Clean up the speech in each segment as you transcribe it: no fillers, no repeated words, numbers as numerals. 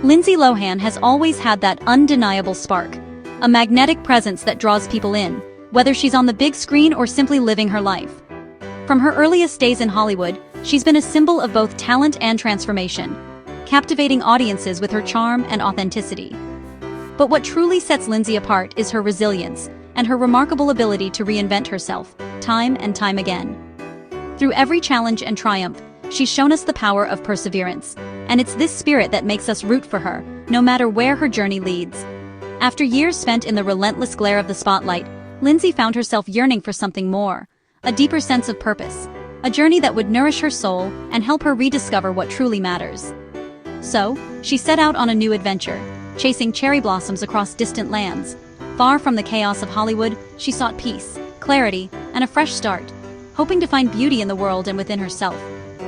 Lindsay Lohan has always had that undeniable spark, a magnetic presence that draws people in, whether she's on the big screen or simply living her life. From her earliest days in Hollywood, she's been a symbol of both talent and transformation, captivating audiences with her charm and authenticity. But what truly sets Lindsay apart is her resilience and her remarkable ability to reinvent herself, time and time again. Through every challenge and triumph, she's shown us the power of perseverance, and it's this spirit that makes us root for her, no matter where her journey leads. After years spent in the relentless glare of the spotlight, Lindsay found herself yearning for something more, a deeper sense of purpose, a journey that would nourish her soul and help her rediscover what truly matters. So, she set out on a new adventure, chasing cherry blossoms across distant lands. Far from the chaos of Hollywood, she sought peace, clarity, and a fresh start, hoping to find beauty in the world and within herself.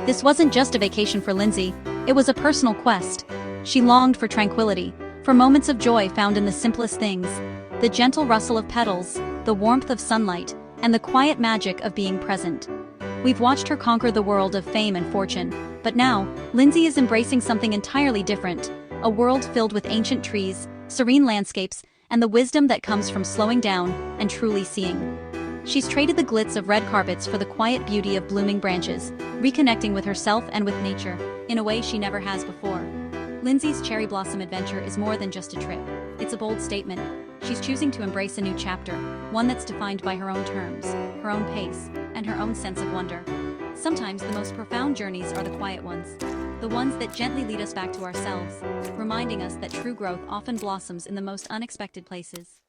This wasn't just a vacation for Lindsay, it was a personal quest. She longed for tranquility, for moments of joy found in the simplest things, the gentle rustle of petals, the warmth of sunlight, and the quiet magic of being present. We've watched her conquer the world of fame and fortune, but now, Lindsay is embracing something entirely different, a world filled with ancient trees, serene landscapes, and the wisdom that comes from slowing down and truly seeing. She's traded the glitz of red carpets for the quiet beauty of blooming branches, reconnecting with herself and with nature, in a way she never has before. Lindsay's cherry blossom adventure is more than just a trip. It's a bold statement. She's choosing to embrace a new chapter, one that's defined by her own terms, her own pace, and her own sense of wonder. Sometimes the most profound journeys are the quiet ones, the ones that gently lead us back to ourselves, reminding us that true growth often blossoms in the most unexpected places.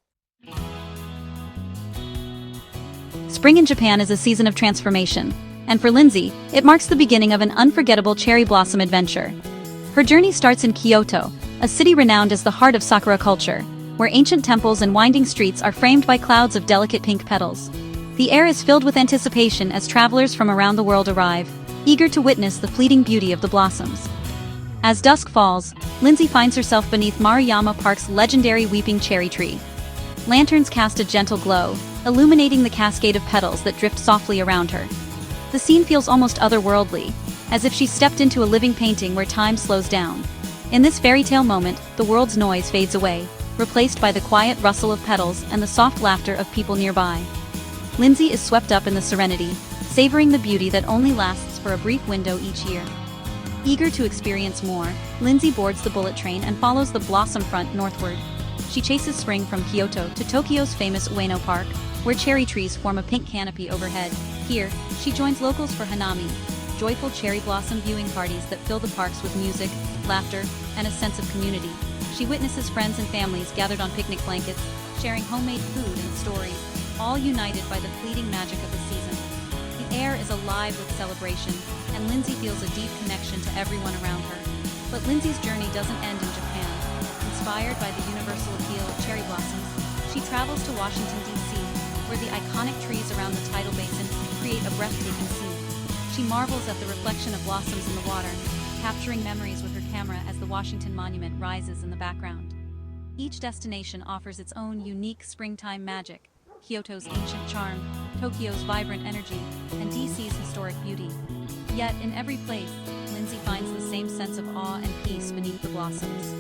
Spring in Japan is a season of transformation, and for Lindsay, it marks the beginning of an unforgettable cherry blossom adventure. Her journey starts in Kyoto, a city renowned as the heart of sakura culture, where ancient temples and winding streets are framed by clouds of delicate pink petals. The air is filled with anticipation as travelers from around the world arrive, eager to witness the fleeting beauty of the blossoms. As dusk falls, Lindsay finds herself beneath Maruyama Park's legendary weeping cherry tree. Lanterns cast a gentle glow, illuminating the cascade of petals that drift softly around her. The scene feels almost otherworldly, as if she stepped into a living painting where time slows down. In this fairy tale moment, the world's noise fades away, replaced by the quiet rustle of petals and the soft laughter of people nearby. Lindsay is swept up in the serenity, savoring the beauty that only lasts for a brief window each year. Eager to experience more, Lindsay boards the bullet train and follows the blossom front northward. She chases spring from Kyoto to Tokyo's famous Ueno Park, where cherry trees form a pink canopy overhead. Here, she joins locals for hanami, joyful cherry blossom viewing parties that fill the parks with music, laughter, and a sense of community. She witnesses friends and families gathered on picnic blankets, sharing homemade food and stories, all united by the fleeting magic of the season. The air is alive with celebration, and Lindsay feels a deep connection to everyone around her. But Lindsay's journey doesn't end in Japan. Inspired by the universal appeal of cherry blossoms, she travels to Washington, D.C., where the iconic trees around the tidal basin create a breathtaking scene. She marvels at the reflection of blossoms in the water, capturing memories with her camera as the Washington Monument rises in the background. Each destination offers its own unique springtime magic: Kyoto's ancient charm, Tokyo's vibrant energy, and DC's historic beauty. Yet, in every place, Lindsay finds the same sense of awe and peace beneath the blossoms.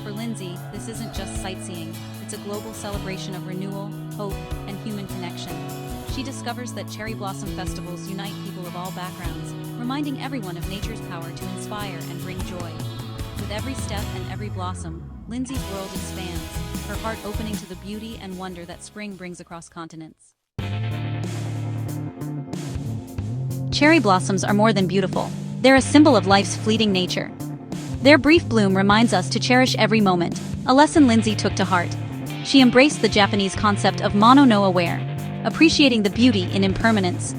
For Lindsay, this isn't just sightseeing, it's a global celebration of renewal, hope, and human connection. She discovers that cherry blossom festivals unite people of all backgrounds, reminding everyone of nature's power to inspire and bring joy. With every step and every blossom, Lindsay's world expands, her heart opening to the beauty and wonder that spring brings across continents. Cherry blossoms are more than beautiful. They're a symbol of life's fleeting nature. Their brief bloom reminds us to cherish every moment, a lesson Lindsay took to heart. She embraced the Japanese concept of mono no aware, appreciating the beauty in impermanence.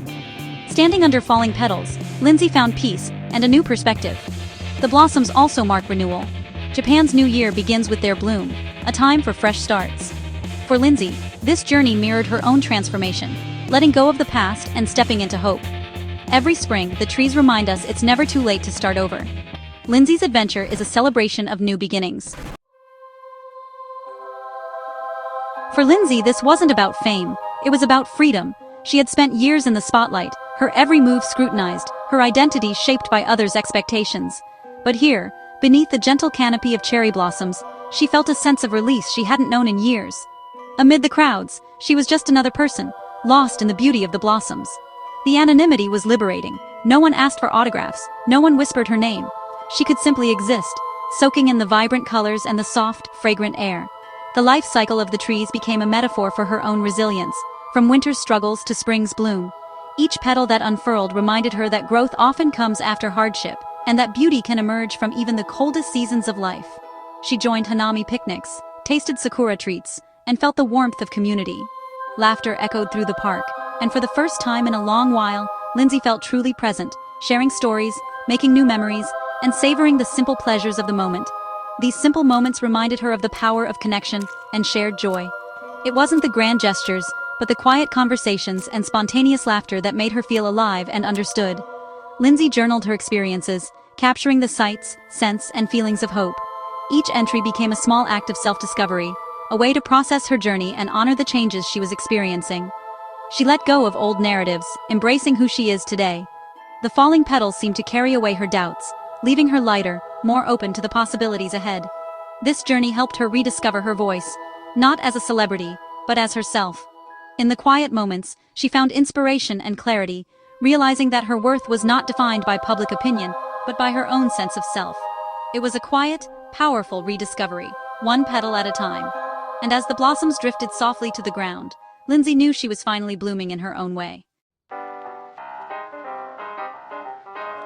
Standing under falling petals, Lindsay found peace and a new perspective. The blossoms also mark renewal. Japan's new year begins with their bloom, a time for fresh starts. For Lindsay, this journey mirrored her own transformation, letting go of the past and stepping into hope. Every spring, the trees remind us it's never too late to start over. Lindsay's adventure is a celebration of new beginnings. For Lindsay, this wasn't about fame, it was about freedom. She had spent years in the spotlight, her every move scrutinized, her identity shaped by others' expectations. But here, Beneath the gentle canopy of cherry blossoms, she felt a sense of release she hadn't known in years. Amid the crowds, she was just another person, lost in the beauty of the blossoms. The anonymity was liberating. No one asked for autographs, no one whispered her name. She could simply exist, soaking in the vibrant colors and the soft, fragrant air. The life cycle of the trees became a metaphor for her own resilience, from winter's struggles to spring's bloom. Each petal that unfurled reminded her that growth often comes after hardship, and that beauty can emerge from even the coldest seasons of life. She joined Hanami picnics, tasted sakura treats, and felt the warmth of community. Laughter echoed through the park, and for the first time in a long while, Lindsay felt truly present, sharing stories, making new memories, and savoring the simple pleasures of the moment. These simple moments reminded her of the power of connection and shared joy. It wasn't the grand gestures, but the quiet conversations and spontaneous laughter that made her feel alive and understood. Lindsay journaled her experiences, capturing the sights, scents, and feelings of hope. Each entry became a small act of self-discovery, a way to process her journey and honor the changes she was experiencing. She let go of old narratives, embracing who she is today. The falling petals seemed to carry away her doubts, leaving her lighter, more open to the possibilities ahead. This journey helped her rediscover her voice, not as a celebrity, but as herself. In the quiet moments, she found inspiration and clarity, realizing that her worth was not defined by public opinion, but by her own sense of self. It was a quiet, powerful rediscovery, one petal at a time. And as the blossoms drifted softly to the ground, Lindsay knew she was finally blooming in her own way.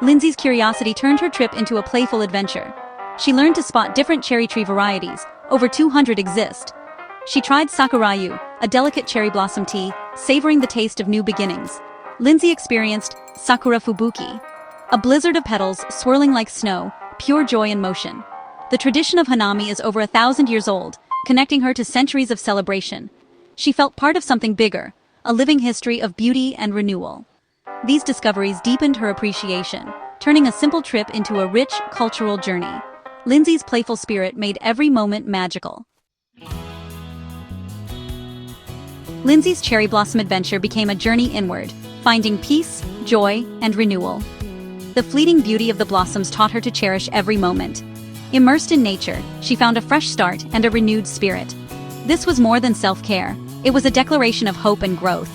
Lindsay's curiosity turned her trip into a playful adventure. She learned to spot different cherry tree varieties. Over 200 exist. She tried sakurayu, a delicate cherry blossom tea, savoring the taste of new beginnings. Lindsay experienced sakura fubuki, a blizzard of petals swirling like snow, pure joy in motion. The tradition of Hanami is over 1,000 years old, connecting her to centuries of celebration. She felt part of something bigger, a living history of beauty and renewal. These discoveries deepened her appreciation, turning a simple trip into a rich, cultural journey. Lindsay's playful spirit made every moment magical. Lindsay's cherry blossom adventure became a journey inward, finding peace, joy, and renewal. The fleeting beauty of the blossoms taught her to cherish every moment. Immersed in nature, she found a fresh start and a renewed spirit. This was more than self-care. It was a declaration of hope and growth.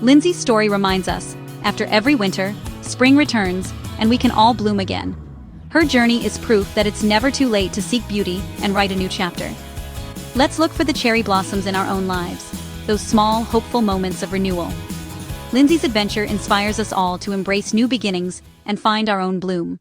Lindsay's story reminds us, after every winter, spring returns, and we can all bloom again. Her journey is proof that it's never too late to seek beauty and write a new chapter. Let's look for the cherry blossoms in our own lives, those small, hopeful moments of renewal. Lindsay's adventure inspires us all to embrace new beginnings and find our own bloom.